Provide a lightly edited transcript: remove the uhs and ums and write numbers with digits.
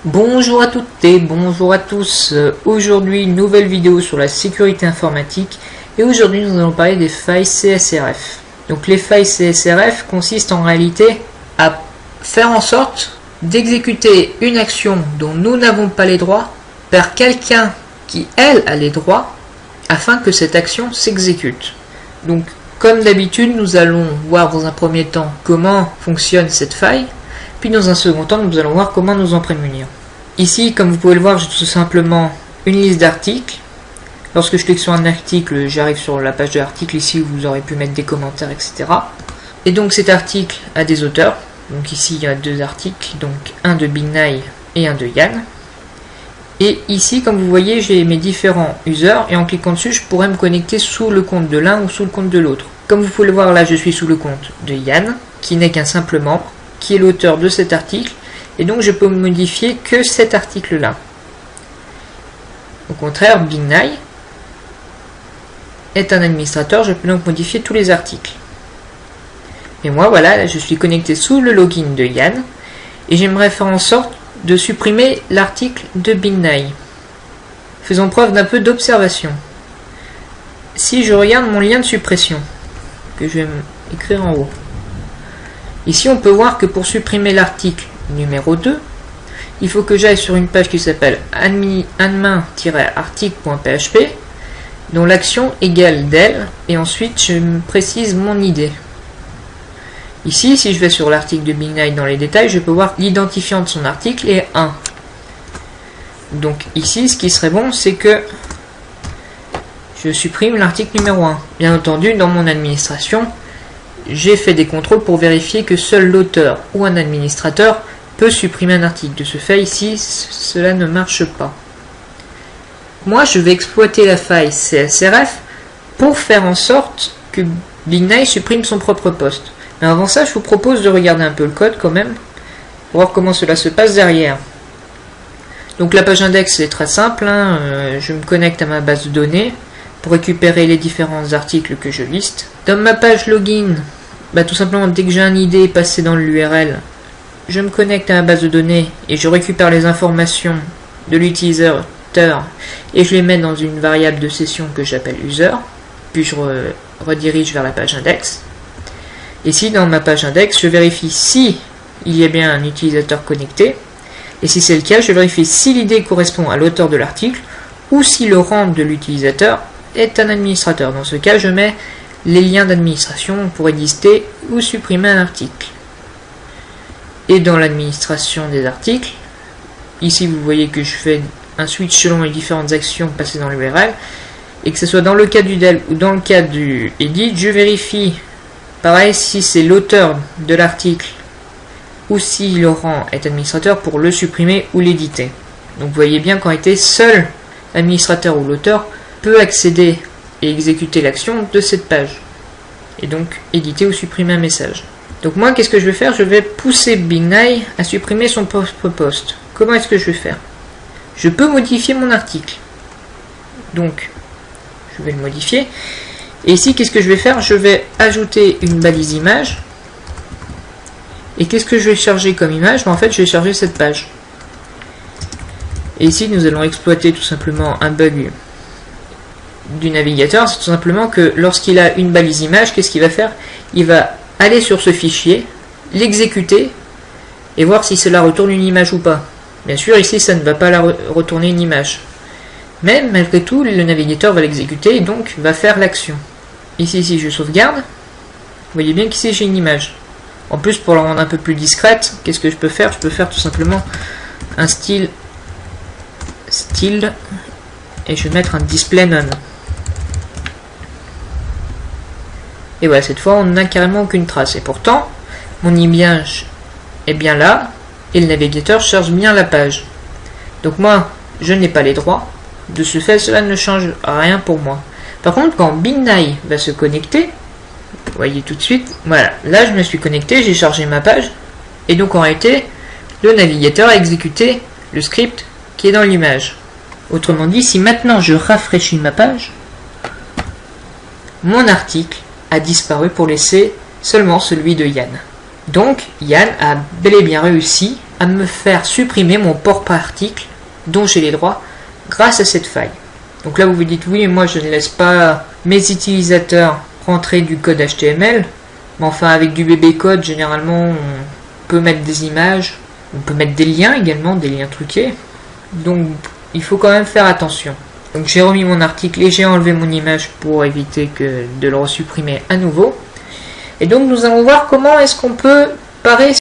Bonjour à toutes et bonjour à tous. Aujourd'hui, une nouvelle vidéo sur la sécurité informatique et aujourd'hui nous allons parler des failles CSRF. Donc les failles CSRF consistent en réalité à faire en sorte d'exécuter une action dont nous n'avons pas les droits par quelqu'un qui elle a les droits afin que cette action s'exécute. Donc comme d'habitude, nous allons voir dans un premier temps comment fonctionne cette faille. Puis dans un second temps, nous allons voir comment nous en prémunir. Ici, comme vous pouvez le voir, j'ai tout simplement une liste d'articles. Lorsque je clique sur un article, j'arrive sur la page de l'article. Ici, vous aurez pu mettre des commentaires, etc. Et donc cet article a des auteurs. Donc ici, il y a deux articles, donc un de Bignay et un de Yann. Et ici, comme vous voyez, j'ai mes différents users. Et en cliquant dessus, je pourrais me connecter sous le compte de l'un ou sous le compte de l'autre. Comme vous pouvez le voir, là, je suis sous le compte de Yann, qui n'est qu'un simple membre, qui est l'auteur de cet article, et donc je peux modifier que cet article-là. Au contraire, Bignay est un administrateur, je peux donc modifier tous les articles. Et moi, voilà, là, je suis connecté sous le login de Yann, et j'aimerais faire en sorte de supprimer l'article de Bignay. Faisons preuve d'un peu d'observation. Si je regarde mon lien de suppression, que je vais écrire en haut, ici, on peut voir que pour supprimer l'article numéro 2, il faut que j'aille sur une page qui s'appelle admin-article.php, dont l'action égale del, et ensuite je me précise mon ID. Ici, si je vais sur l'article de Bignay dans les détails, je peux voir l'identifiant de son article est 1. Donc ici, ce qui serait bon, c'est que je supprime l'article numéro 1. Bien entendu, dans mon administration, j'ai fait des contrôles pour vérifier que seul l'auteur ou un administrateur peut supprimer un article. De ce fait, ici, cela ne marche pas. Moi, je vais exploiter la faille CSRF pour faire en sorte que Bignay supprime son propre poste. Mais avant ça, je vous propose de regarder un peu le code quand même, pour voir comment cela se passe derrière. Donc la page index, c'est très simple. Je me connecte à ma base de données pour récupérer les différents articles que je liste. Dans ma page login, tout simplement, dès que j'ai un ID passé dans l'URL, je me connecte à ma base de données et je récupère les informations de l'utilisateur et je les mets dans une variable de session que j'appelle user, puis je redirige vers la page index. Ici, dans ma page index, je vérifie si il y a bien un utilisateur connecté, et si c'est le cas, je vérifie si l'ID correspond à l'auteur de l'article ou si le rang de l'utilisateur est un administrateur. Dans ce cas, je mets les liens d'administration pour éditer ou supprimer un article. Et dans l'administration des articles, ici vous voyez que je fais un switch selon les différentes actions passées dans l'URL, et que ce soit dans le cas du del ou dans le cas du edit, je vérifie pareil si c'est l'auteur de l'article ou si le rang est administrateur pour le supprimer ou l'éditer. Donc vous voyez bien qu'en réalité, seul l'administrateur ou l'auteur peut accéder et exécuter l'action de cette page, et donc éditer ou supprimer un message. Donc moi, qu'est-ce que je vais faire? Je vais pousser Bignay à supprimer son propre poste. Comment est-ce que je vais faire? Je peux modifier mon article. Donc, je vais le modifier. Et ici, qu'est-ce que je vais faire? Je vais ajouter une balise image. Et qu'est-ce que je vais charger comme image? En fait, je vais charger cette page. Et ici, nous allons exploiter tout simplement un bug du navigateur. C'est tout simplement que lorsqu'il a une balise image, qu'est-ce qu'il va faire? Il va aller sur ce fichier, l'exécuter et voir si cela retourne une image ou pas. Bien sûr, ici, ça ne va pas retourner une image. Mais malgré tout, le navigateur va l'exécuter et donc va faire l'action. Ici, si je sauvegarde, vous voyez bien qu'ici, j'ai une image. En plus, pour la rendre un peu plus discrète, qu'est-ce que je peux faire? Je peux faire tout simplement un style et je vais mettre un display none. Et voilà, cette fois, on n'a carrément aucune trace. Et pourtant, mon image est bien là, et le navigateur charge bien la page. Donc moi, je n'ai pas les droits. De ce fait, cela ne change rien pour moi. Par contre, quand Bignay va se connecter, vous voyez tout de suite, voilà, là je me suis connecté, j'ai chargé ma page, et donc en réalité, le navigateur a exécuté le script qui est dans l'image. Autrement dit, si maintenant je rafraîchis ma page, mon article a disparu pour laisser seulement celui de Yann. Donc Yann a bel et bien réussi à me faire supprimer mon port par article dont j'ai les droits grâce à cette faille. Donc là vous vous dites oui, moi je ne laisse pas mes utilisateurs rentrer du code HTML, mais enfin avec du BB code généralement on peut mettre des images, on peut mettre des liens également, des liens truqués, donc il faut quand même faire attention. Donc j'ai remis mon article et j'ai enlevé mon image pour éviter de le resupprimer à nouveau. Et donc nous allons voir comment est-ce qu'on peut parer